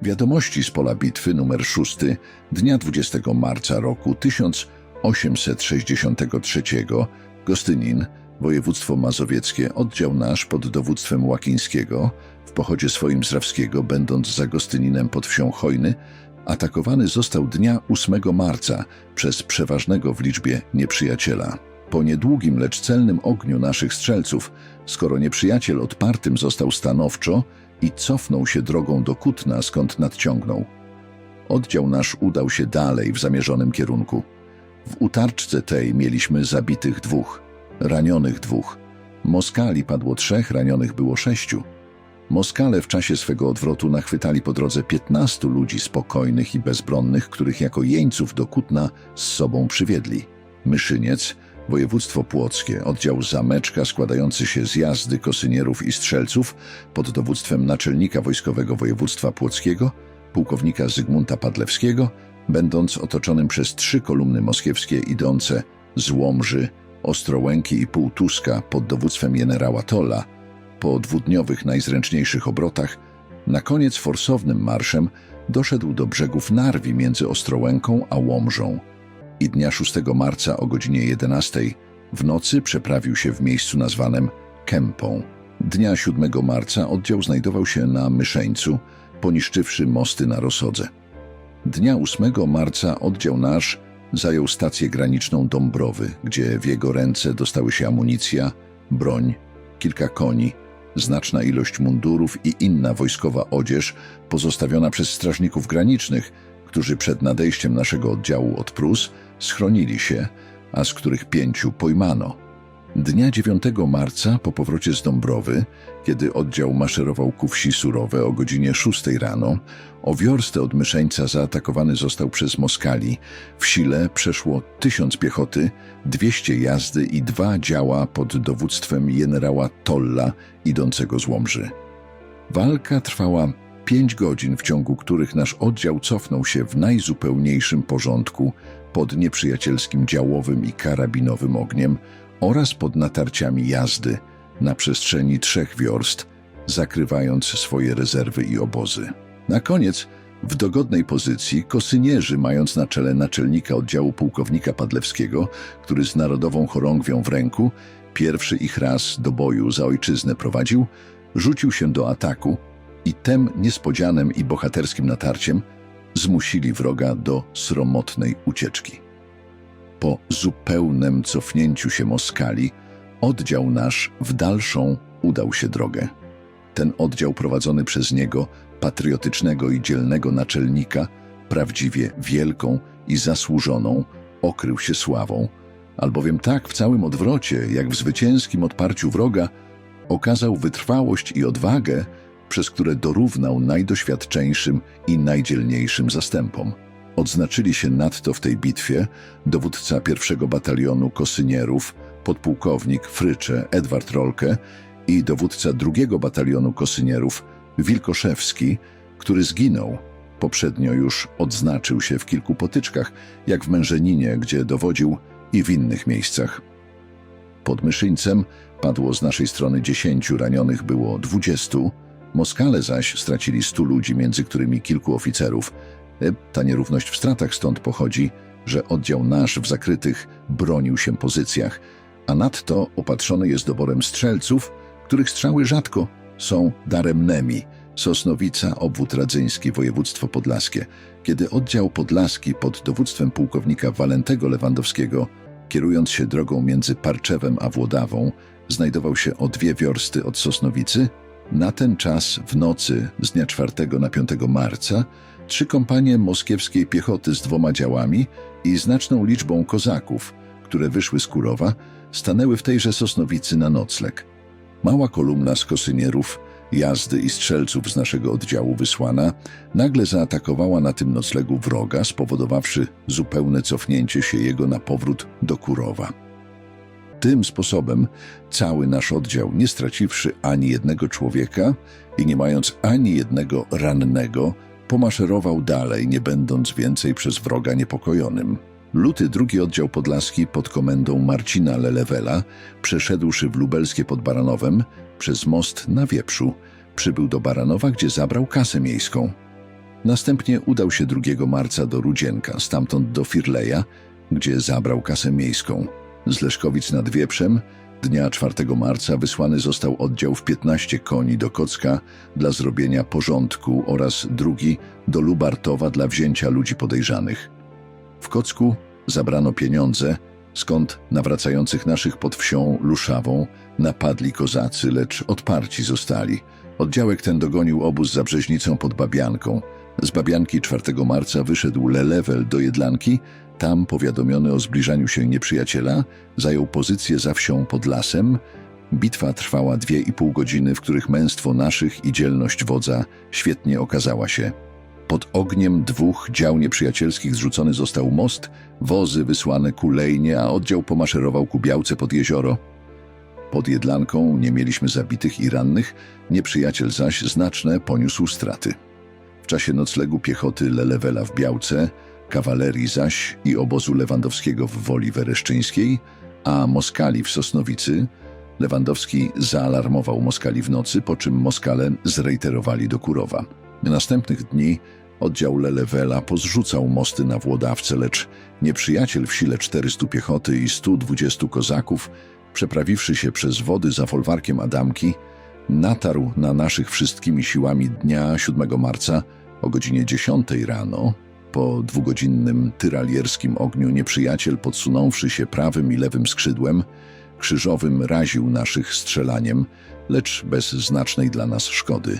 Wiadomości z pola bitwy nr 6 dnia 20 marca roku 1863. Gostynin, województwo mazowieckie, oddział nasz pod dowództwem Łakińskiego, w pochodzie swoim z Rawskiego, będąc za Gostyninem pod wsią Chojny, atakowany został dnia 8 marca przez przeważnego w liczbie nieprzyjaciela. Po niedługim, lecz celnym ogniu naszych strzelców, skoro nieprzyjaciel odpartym został stanowczo i cofnął się drogą do Kutna, skąd nadciągnął, oddział nasz udał się dalej w zamierzonym kierunku. W utarczce tej mieliśmy zabitych 2, ranionych 2. Moskali padło 3, ranionych było 6. Moskale w czasie swego odwrotu nachwytali po drodze 15 ludzi spokojnych i bezbronnych, których jako jeńców do Kutna z sobą przywiedli. Myszyniec, województwo płockie, oddział Zameczka składający się z jazdy, kosynierów i strzelców pod dowództwem naczelnika wojskowego województwa płockiego, pułkownika Zygmunta Padlewskiego, będąc otoczonym przez 3 kolumny moskiewskie idące z Łomży, Ostrołęki i Półtuska pod dowództwem generała Tolla, po 2-dniowych najzręczniejszych obrotach, na koniec forsownym marszem doszedł do brzegów Narwi między Ostrołęką a Łomżą i dnia 6 marca o godzinie 11 w nocy przeprawił się w miejscu nazwanym Kępą. Dnia 7 marca oddział znajdował się na Myszeńcu, poniszczywszy mosty na Rosodze. Dnia 8 marca oddział nasz zajął stację graniczną Dąbrowy, gdzie w jego ręce dostały się amunicja, broń, kilka koni, znaczna ilość mundurów i inna wojskowa odzież pozostawiona przez strażników granicznych, którzy przed nadejściem naszego oddziału od Prus schronili się, a z których 5 pojmano. Dnia 9 marca po powrocie z Dąbrowy, kiedy oddział maszerował ku wsi Surowe o godzinie 6 rano, o wiorstę od Myszeńca zaatakowany został przez Moskali. W sile przeszło 1000 piechoty, 200 jazdy i 2 działa pod dowództwem generała Tolla idącego z Łomży. Walka trwała 5 godzin, w ciągu których nasz oddział cofnął się w najzupełniejszym porządku pod nieprzyjacielskim działowym i karabinowym ogniem oraz pod natarciami jazdy na przestrzeni 3 wiorst, zakrywając swoje rezerwy i obozy. Na koniec, w dogodnej pozycji, kosynierzy, mając na czele naczelnika oddziału pułkownika Padlewskiego, który z narodową chorągwią w ręku pierwszy ich raz do boju za ojczyznę prowadził, rzucił się do ataku i tem niespodzianym i bohaterskim natarciem zmusili wroga do sromotnej ucieczki. Po zupełnym cofnięciu się Moskali, oddział nasz w dalszą udał się drogę. Ten oddział prowadzony przez niego, patriotycznego i dzielnego naczelnika, prawdziwie wielką i zasłużoną, okrył się sławą, albowiem tak w całym odwrocie, jak w zwycięskim odparciu wroga, okazał wytrwałość i odwagę, przez które dorównał najdoświadczeńszym i najdzielniejszym zastępom. Odznaczyli się nadto w tej bitwie dowódca 1 batalionu kosynierów, podpułkownik Frycze Edward Rolke i dowódca 2 batalionu kosynierów Wilkoszewski, który zginął. Poprzednio już odznaczył się w kilku potyczkach, jak w Mężeninie, gdzie dowodził, i w innych miejscach. Pod Myszyńcem padło z naszej strony 10, ranionych było 20, Moskale zaś stracili 100 ludzi, między którymi kilku oficerów. Ta nierówność w stratach stąd pochodzi, że oddział nasz w zakrytych bronił się pozycjach, a nadto opatrzony jest doborem strzelców, których strzały rzadko są daremnymi. Sosnowica, obwód radzyński, województwo podlaskie. Kiedy oddział podlaski pod dowództwem pułkownika Walentego Lewandowskiego, kierując się drogą między Parczewem a Włodawą, znajdował się o 2 wiorsty od Sosnowicy, na ten czas w nocy z dnia 4 na 5 marca 3 kompanie moskiewskiej piechoty z 2 działami i znaczną liczbą kozaków, które wyszły z Kurowa, stanęły w tejże Sosnowicy na nocleg. Mała kolumna z kosynierów, jazdy i strzelców z naszego oddziału wysłana, nagle zaatakowała na tym noclegu wroga, spowodowawszy zupełne cofnięcie się jego na powrót do Kurowa. Tym sposobem cały nasz oddział, nie straciwszy ani jednego człowieka i nie mając ani jednego rannego, pomaszerował dalej, nie będąc więcej przez wroga niepokojonym. Luty 2 oddział podlaski pod komendą Marcina Lelewela, przeszedłszy w Lubelskie pod Baranowem, przez most na Wieprzu, przybył do Baranowa, gdzie zabrał kasę miejską. Następnie udał się 2 marca do Rudzienka, stamtąd do Firleja, gdzie zabrał kasę miejską. Z Leszkowic nad Wieprzem dnia 4 marca wysłany został oddział w 15 koni do Kocka dla zrobienia porządku oraz drugi do Lubartowa dla wzięcia ludzi podejrzanych. W Kocku zabrano pieniądze, skąd nawracających naszych pod wsią Luszawą napadli kozacy, lecz odparci zostali. Oddziałek ten dogonił obóz za Brzeźnicą pod Babianką. Z Babianki 4 marca wyszedł Lelewel do Jedlanki. Tam, powiadomiony o zbliżaniu się nieprzyjaciela, zajął pozycję za wsią pod lasem. Bitwa trwała 2,5 godziny, w których męstwo naszych i dzielność wodza świetnie okazała się. Pod ogniem 2 dział nieprzyjacielskich zrzucony został most, wozy wysłane ku Lejnie, a oddział pomaszerował ku Białce pod jezioro. Pod Jedlanką nie mieliśmy zabitych i rannych, nieprzyjaciel zaś znaczne poniósł straty. W czasie noclegu piechoty Lelewela w Białce, kawalerii zaś i obozu Lewandowskiego w Woli Wereszczyńskiej, a Moskali w Sosnowicy, Lewandowski zaalarmował Moskali w nocy, po czym Moskale zrejterowali do Kurowa. Następnych dni oddział Lelewela pozrzucał mosty na Włodawce, lecz nieprzyjaciel w sile 400 piechoty i 120 kozaków, przeprawiwszy się przez wody za folwarkiem Adamki, natarł na naszych wszystkimi siłami dnia 7 marca o godzinie 10 rano. Po 2-godzinnym tyralierskim ogniu nieprzyjaciel, podsunąwszy się prawym i lewym skrzydłem krzyżowym, raził naszych strzelaniem, lecz bez znacznej dla nas szkody.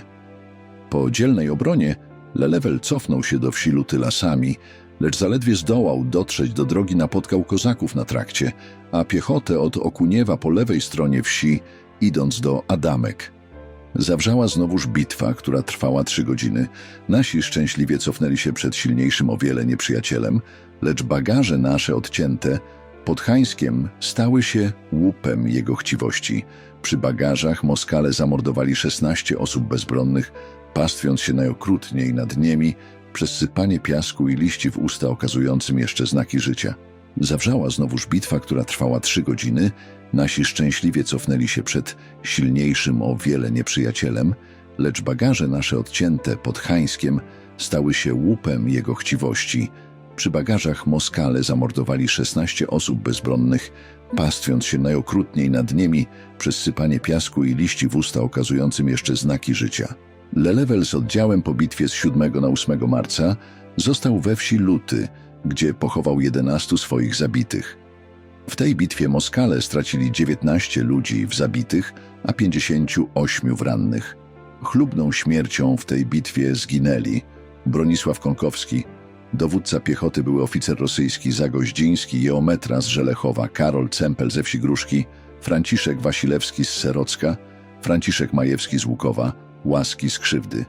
Po dzielnej obronie Lelewel cofnął się do wsi Luty lasami, lecz zaledwie zdołał dotrzeć do drogi, napotkał kozaków na trakcie, a piechotę od Okuniewa po lewej stronie wsi, idąc do Adamek. Zawrzała znowuż bitwa, która trwała 3 godziny. Nasi szczęśliwie cofnęli się przed silniejszym o wiele nieprzyjacielem, lecz bagaże nasze odcięte pod Hańskiem stały się łupem jego chciwości. Przy bagażach Moskale zamordowali 16 osób bezbronnych, pastwiąc się najokrutniej nad nimi przez sypanie piasku i liści w usta okazującym jeszcze znaki życia. Zawrzała znowuż bitwa, która trwała 3 godziny. Nasi szczęśliwie cofnęli się przed silniejszym o wiele nieprzyjacielem, lecz bagaże nasze odcięte pod Hańskiem stały się łupem jego chciwości. Przy bagażach Moskale zamordowali 16 osób bezbronnych, pastwiąc się najokrutniej nad nimi przez sypanie piasku i liści w usta okazującym jeszcze znaki życia. Lelewel z oddziałem po bitwie z 7 na 8 marca został we wsi Luty, gdzie pochował 11 swoich zabitych. W tej bitwie Moskale stracili 19 ludzi w zabitych, a 58 w rannych. Chlubną śmiercią w tej bitwie zginęli Bronisław Konkowski, dowódca piechoty były oficer rosyjski Zagoździński, geometra z Żelechowa, Karol Cempel ze wsi Gruszki, Franciszek Wasilewski z Serocka, Franciszek Majewski z Łukowa, Łaski z Krzywdy.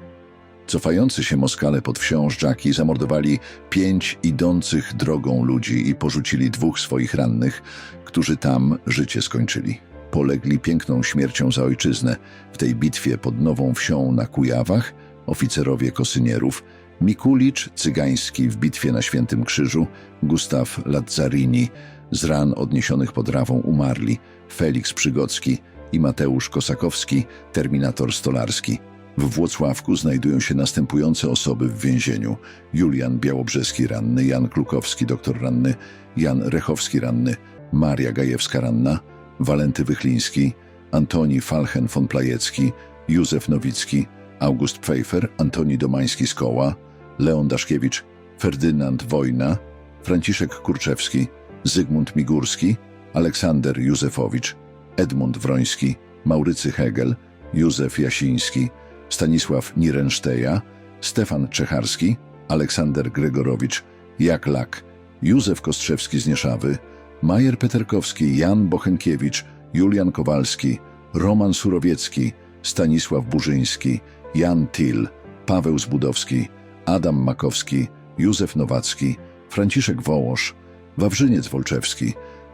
Cofający się Moskale pod wsią Żdżaki zamordowali 5 idących drogą ludzi i porzucili 2 swoich rannych, którzy tam życie skończyli. Polegli piękną śmiercią za ojczyznę w tej bitwie pod Nową Wsią na Kujawach oficerowie Kosynierów, Mikulicz Cygański w bitwie na Świętym Krzyżu, Gustaw Lazzarini z ran odniesionych pod Rawą umarli, Feliks Przygocki i Mateusz Kosakowski, terminator stolarski. W Włocławku znajdują się następujące osoby w więzieniu: Julian Białobrzeski ranny, Jan Klukowski doktor ranny, Jan Rechowski ranny, Maria Gajewska ranna, Walenty Wychliński, Antoni Falchen von Plajecki, Józef Nowicki, August Pfeiffer, Antoni Domański z Koła, Leon Daszkiewicz, Ferdynand Wojna, Franciszek Kurczewski, Zygmunt Migurski, Aleksander Józefowicz, Edmund Wroński, Maurycy Hegel, Józef Jasiński, Stanisław Nirenszteja, Stefan Czecharski, Aleksander Gregorowicz, Jak Lak, Józef Kostrzewski z Nieszawy, Majer Peterkowski, Jan Bochenkiewicz, Julian Kowalski, Roman Surowiecki, Stanisław Burzyński, Jan Till, Paweł Zbudowski, Adam Makowski, Józef Nowacki, Franciszek Wołosz, Wawrzyniec Wolczewski,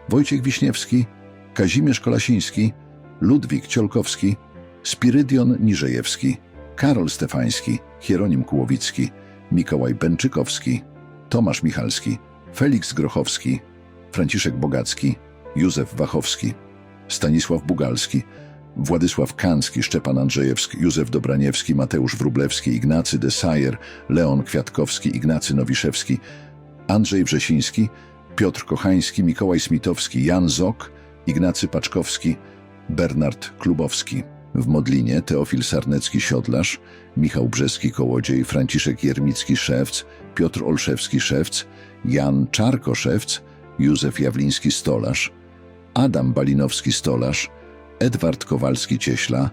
Wojciech Wiśniewski, Kazimierz Kolasiński, Ludwik Ciolkowski, Spirydion Niżejewski, Karol Stefański, Hieronim Kułowicki, Mikołaj Bęczykowski, Tomasz Michalski, Feliks Grochowski, Franciszek Bogacki, Józef Wachowski, Stanisław Bugalski, Władysław Kanski, Szczepan Andrzejewski, Józef Dobraniewski, Mateusz Wróblewski, Ignacy de Sajer, Leon Kwiatkowski, Ignacy Nowiszewski, Andrzej Wrzesiński, Piotr Kochański, Mikołaj Smitowski, Jan Zok, Ignacy Paczkowski, Bernard Klubowski. W Modlinie Teofil Sarnecki-Siodlarz, Michał Brzeski-Kołodziej, Franciszek Jermicki-Szewc, Piotr Olszewski-Szewc, Jan Czarko-Szewc, Józef Jawliński-Stolarz, Adam Balinowski-Stolarz, Edward Kowalski-Cieśla,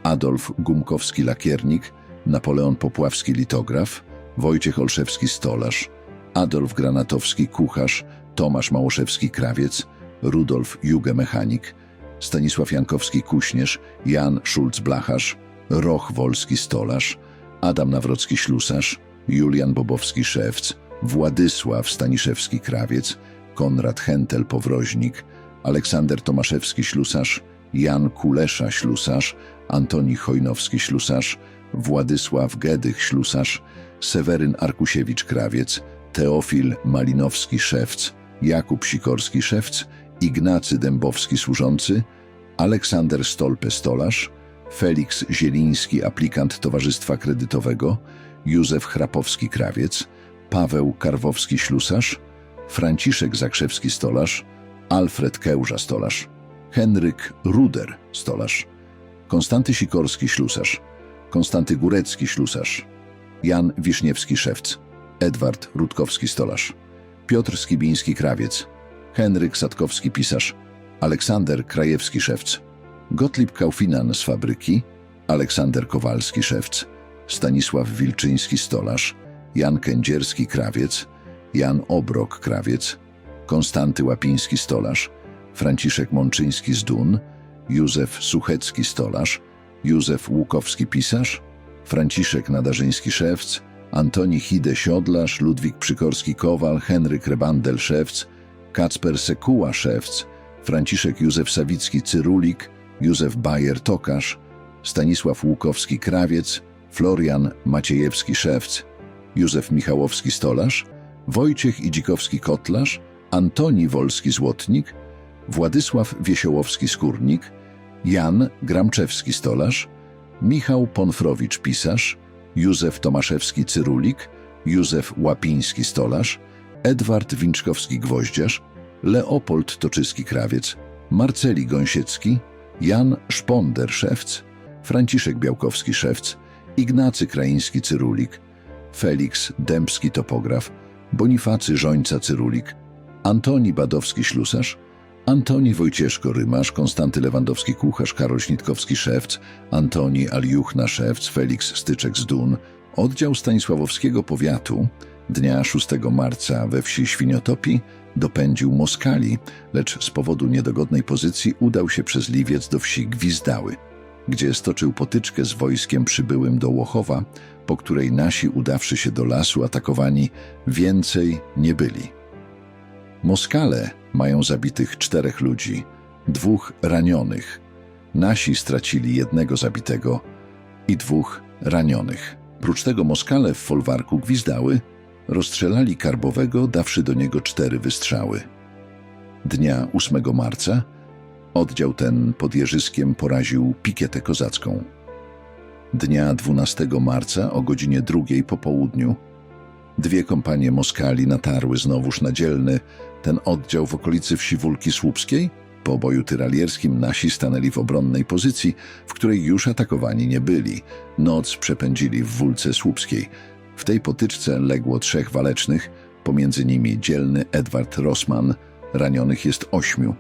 Adolf Gumkowski-Lakiernik, Napoleon Popławski-Litograf, Wojciech Olszewski-Stolarz, Adolf Granatowski-Kucharz, Tomasz Małoszewski-Krawiec, Rudolf Juge-Mechanik, Stanisław Jankowski-Kuśnierz, Jan Szulc-Blacharz, Roch Wolski-Stolarz, Adam Nawrocki-Ślusarz, Julian Bobowski-Szewc, Władysław Staniszewski-Krawiec, Konrad Hentel-Powroźnik, Aleksander Tomaszewski-Ślusarz, Jan Kulesza-Ślusarz, Antoni Chojnowski-Ślusarz, Władysław Gedych-Ślusarz, Seweryn Arkusiewicz-Krawiec, Teofil Malinowski-Szewc, Jakub Sikorski-Szewc, Ignacy Dębowski-Służący, Aleksander Stolpe-Stolarz, Feliks Zieliński, aplikant Towarzystwa Kredytowego, Józef Chrapowski-Krawiec, Paweł Karwowski-Ślusarz, Franciszek Zakrzewski-Stolarz, Alfred Kełża-Stolarz, Henryk Ruder-Stolarz, Konstanty Sikorski-Ślusarz, Konstanty Górecki-Ślusarz, Jan Wiszniewski-Szewc, Edward Rutkowski-Stolarz, Piotr Skibiński-Krawiec, Henryk Sadkowski-Pisarz, Aleksander Krajewski-Szewc, Gottlieb Kaufinan z Fabryki, Aleksander Kowalski-Szewc, Stanisław Wilczyński-Stolarz, Jan Kędzierski-Krawiec, Jan Obrok-Krawiec, Konstanty Łapiński-Stolarz, Franciszek Mączyński-Zdun, Józef Suchecki-Stolarz, Józef Łukowski-Pisarz, Franciszek Nadarzyński-Szewc, Antoni Hide-Siodlarz, Ludwik Przykorski-Kowal, Henryk Rebandel-Szewc, Kacper Sekuła-Szewc, Franciszek Józef Sawicki-Cyrulik, Józef Bajer-Tokarz, Stanisław Łukowski-Krawiec, Florian Maciejewski-Szewc, Józef Michałowski-Stolarz, Wojciech Idzikowski-Kotlarz, Antoni Wolski-Złotnik, Władysław Wiesiołowski-Skórnik, Jan Gramczewski-Stolarz, Michał Ponfrowicz-Pisarz, Józef Tomaszewski-Cyrulik, Józef Łapiński-Stolarz, Edward Winczkowski-Gwoździarz, Leopold Toczyski-Krawiec, Marceli Gąsiecki, Jan Szponder-Szewc, Franciszek Białkowski-Szewc, Ignacy Kraiński-Cyrulik, Feliks Dębski-Topograf, Bonifacy Żońca-Cyrulik, Antoni Badowski-Ślusarz, Antoni Wojcieszko-Rymarz, Konstanty Lewandowski-Kucharz, Karol Śnitkowski-Szewc, Antoni Aljuchna-Szewc, Feliks Styczek-Zdun, oddział Stanisławowskiego Powiatu dnia 6 marca we wsi Świniotopi dopędził Moskali, lecz z powodu niedogodnej pozycji udał się przez Liwiec do wsi Gwizdały, gdzie stoczył potyczkę z wojskiem przybyłym do Łochowa, po której nasi, udawszy się do lasu atakowani, więcej nie byli. Moskale mają zabitych 4 ludzi, 2 ranionych. Nasi stracili 1 zabitego i 2 ranionych. Prócz tego Moskale w folwarku Gwizdały rozstrzelali Karbowego, dawszy do niego 4 wystrzały. Dnia 8 marca oddział ten pod Jerzyskiem poraził pikietę kozacką. Dnia 12 marca o godzinie 2 po południu 2 kompanie Moskali natarły znowuż na dzielny ten oddział w okolicy wsi Wólki Słupskiej. Po boju tyralierskim nasi stanęli w obronnej pozycji, w której już atakowani nie byli. Noc przepędzili w Wólce Słupskiej. W tej potyczce legło 3 walecznych, pomiędzy nimi dzielny Edward Rossmann. Ranionych jest 8.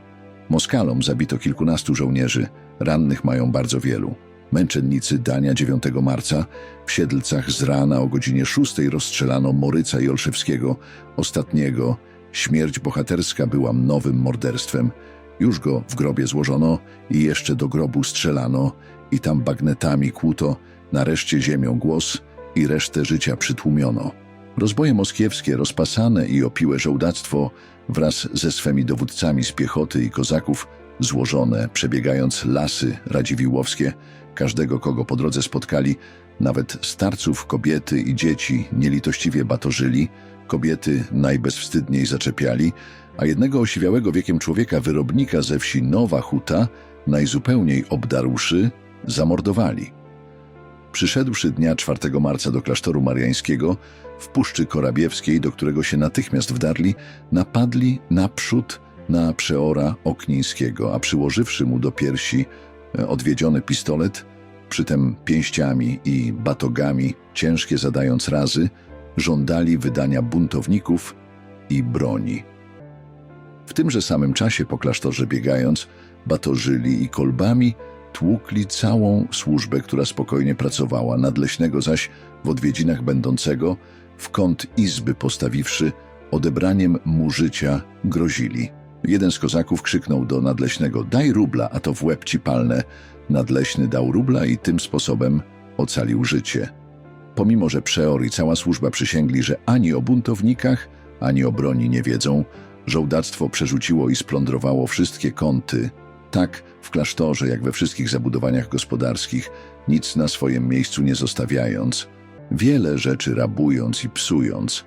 Moskalom zabito kilkunastu żołnierzy, rannych mają bardzo wielu. Męczennicy dnia 9 marca w Siedlcach z rana o godzinie 6 rozstrzelano Moryca i Olszewskiego. Ostatniego śmierć bohaterska była nowym morderstwem. Już go w grobie złożono i jeszcze do grobu strzelano i tam bagnetami kłuto, nareszcie ziemią głos i resztę życia przytłumiono. Rozboje moskiewskie, rozpasane i opiłe żołdactwo wraz ze swymi dowódcami z piechoty i kozaków, złożone, przebiegając lasy radziwiłłowskie, każdego, kogo po drodze spotkali, nawet starców, kobiety i dzieci nielitościwie batorzyli, kobiety najbezwstydniej zaczepiali, a jednego osiwiałego wiekiem człowieka, wyrobnika ze wsi Nowa Huta, najzupełniej obdarłszy, zamordowali. Przyszedłszy dnia 4 marca do klasztoru mariańskiego w Puszczy Korabiewskiej, do którego się natychmiast wdarli, napadli naprzód na przeora Oknińskiego, a przyłożywszy mu do piersi odwiedziony pistolet, przytem pięściami i batogami, ciężkie zadając razy, żądali wydania buntowników i broni. W tymże samym czasie po klasztorze biegając, batorzyli i kolbami tłukli całą służbę, która spokojnie pracowała, nadleśnego zaś w odwiedzinach będącego, w kąt izby postawiwszy, odebraniem mu życia grozili. Jeden z kozaków krzyknął do nadleśnego: daj rubla, a to w łeb ci palnę. Nadleśny dał rubla i tym sposobem ocalił życie. Pomimo że przeor i cała służba przysięgli, że ani o buntownikach, ani o broni nie wiedzą, żołdactwo przerzuciło i splądrowało wszystkie kąty. Tak w klasztorze, jak we wszystkich zabudowaniach gospodarskich, nic na swoim miejscu nie zostawiając, wiele rzeczy rabując i psując.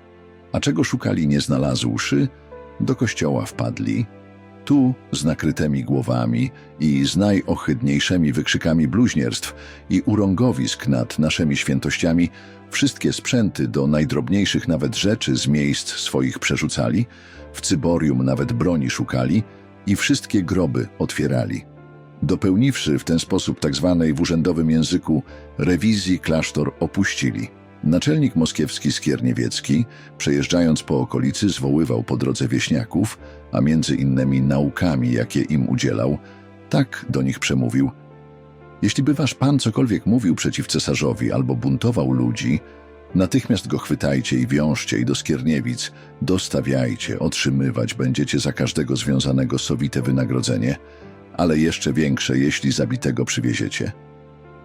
A czego szukali nie znalazłszy, do kościoła wpadli. Tu z nakrytymi głowami i z najohydniejszymi wykrzykami bluźnierstw i urągowisk nad naszymi świętościami wszystkie sprzęty do najdrobniejszych nawet rzeczy z miejsc swoich przerzucali, w cyborium nawet broni szukali i wszystkie groby otwierali. Dopełniwszy w ten sposób tzw. w urzędowym języku rewizji, klasztor opuścili. Naczelnik moskiewski Skierniewiecki, przejeżdżając po okolicy, zwoływał po drodze wieśniaków, a między innymi naukami, jakie im udzielał, tak do nich przemówił: jeśli by wasz pan cokolwiek mówił przeciw cesarzowi albo buntował ludzi, natychmiast go chwytajcie i wiążcie i do Skierniewic dostawiajcie, otrzymywać będziecie za każdego związanego sowite wynagrodzenie, ale jeszcze większe, jeśli zabitego przywieziecie.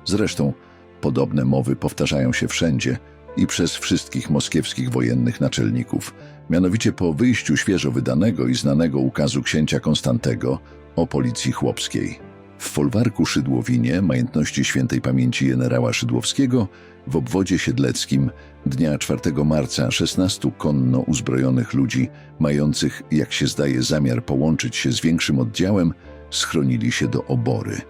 Zresztą podobne mowy powtarzają się wszędzie i przez wszystkich moskiewskich wojennych naczelników, mianowicie po wyjściu świeżo wydanego i znanego ukazu księcia Konstantego o policji chłopskiej. W folwarku Szydłowinie, majątności świętej pamięci generała Szydłowskiego, w obwodzie siedleckim dnia 4 marca 16 konno uzbrojonych ludzi, mających, jak się zdaje, zamiar połączyć się z większym oddziałem, schronili się do obory.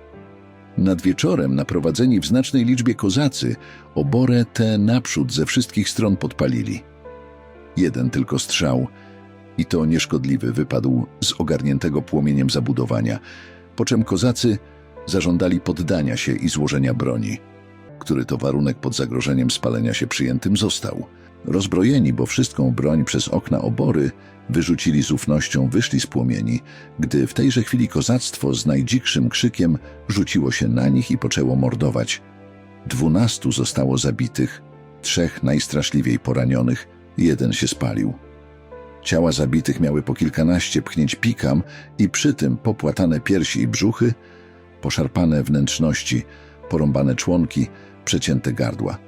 Nad wieczorem naprowadzeni w znacznej liczbie kozacy oborę tę naprzód ze wszystkich stron podpalili. Jeden tylko strzał, i to nieszkodliwy, wypadł z ogarniętego płomieniem zabudowania, po czym kozacy zażądali poddania się i złożenia broni, który to warunek pod zagrożeniem spalenia się przyjętym został. Rozbrojeni, bo wszystką broń przez okna obory wyrzucili z ufnością, wyszli z płomieni, gdy w tejże chwili kozactwo z najdzikszym krzykiem rzuciło się na nich i poczęło mordować. 12 zostało zabitych, 3 najstraszliwiej poranionych, 1 się spalił. Ciała zabitych miały po kilkanaście pchnięć pikam i przy tym popłatane piersi i brzuchy, poszarpane wnętrzności, porąbane członki, przecięte gardła.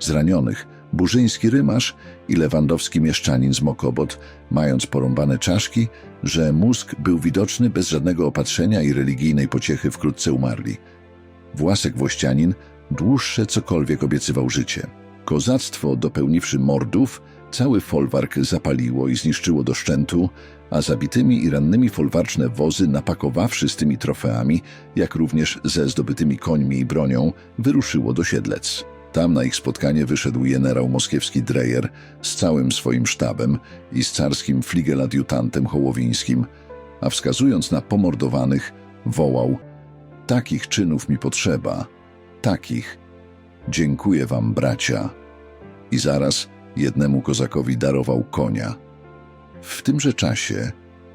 Zranionych burzyński rymarz i lewandowski mieszczanin z Mokobot, mając porąbane czaszki, że mózg był widoczny bez żadnego opatrzenia i religijnej pociechy, wkrótce umarli. Własek Włościanin dłuższe cokolwiek obiecywał życie. Kozactwo, dopełniwszy mordów, cały folwark zapaliło i zniszczyło do szczętu, a zabitymi i rannymi folwarczne wozy, napakowawszy z tymi trofeami, jak również ze zdobytymi końmi i bronią, wyruszyło do Siedlec. Tam na ich spotkanie wyszedł generał moskiewski Dreyer z całym swoim sztabem i z carskim fligeladiutantem Hołowińskim, a wskazując na pomordowanych, wołał: takich czynów mi potrzeba, takich. Dziękuję wam, bracia. I zaraz jednemu kozakowi darował konia. W tymże czasie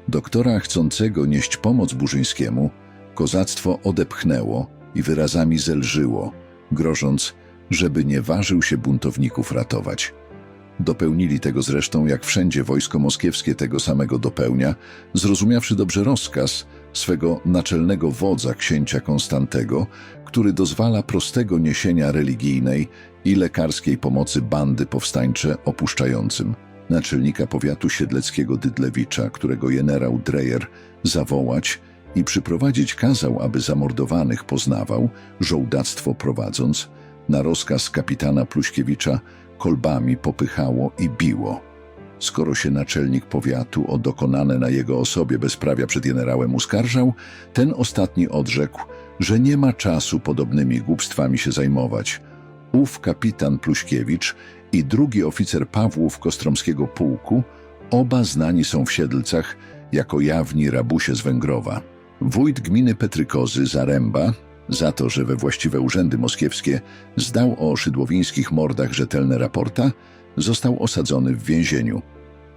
doktora chcącego nieść pomoc Burzyńskiemu kozactwo odepchnęło i wyrazami zelżyło, grożąc, żeby nie ważył się buntowników ratować. Dopełnili tego zresztą, jak wszędzie wojsko moskiewskie tego samego dopełnia, zrozumiawszy dobrze rozkaz swego naczelnego wodza księcia Konstantego, który dozwala prostego niesienia religijnej i lekarskiej pomocy bandy powstańcze opuszczającym. Naczelnika powiatu siedleckiego Dydlewicza, którego generał Dreyer zawołać i przyprowadzić kazał, aby zamordowanych poznawał, żołdactwo prowadząc, na rozkaz kapitana Pluśkiewicza kolbami popychało i biło. Skoro się naczelnik powiatu o dokonane na jego osobie bezprawia przed generałem uskarżał, ten ostatni odrzekł, że nie ma czasu podobnymi głupstwami się zajmować. Ów kapitan Pluśkiewicz i drugi oficer Pawłów Kostromskiego pułku, oba znani są w Siedlcach jako jawni rabusie z Węgrowa. Wójt gminy Petrykozy Zaręba, za to, że we właściwe urzędy moskiewskie zdał o szydłowińskich mordach rzetelne raporta, został osadzony w więzieniu.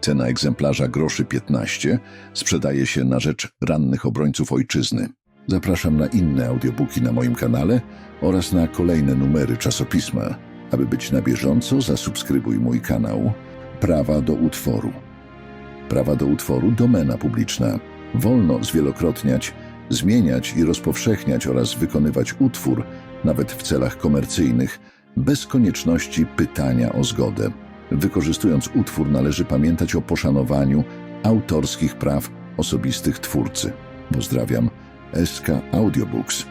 Cena egzemplarza groszy 15 sprzedaje się na rzecz rannych obrońców ojczyzny. Zapraszam na inne audiobooki na moim kanale oraz na kolejne numery czasopisma. Aby być na bieżąco, zasubskrybuj mój kanał. Prawa do utworu. Prawa do utworu domena publiczna. Wolno zwielokrotniać, zmieniać i rozpowszechniać oraz wykonywać utwór, nawet w celach komercyjnych, bez konieczności pytania o zgodę. Wykorzystując utwór należy pamiętać o poszanowaniu autorskich praw osobistych twórcy. Pozdrawiam, SK Audiobooks.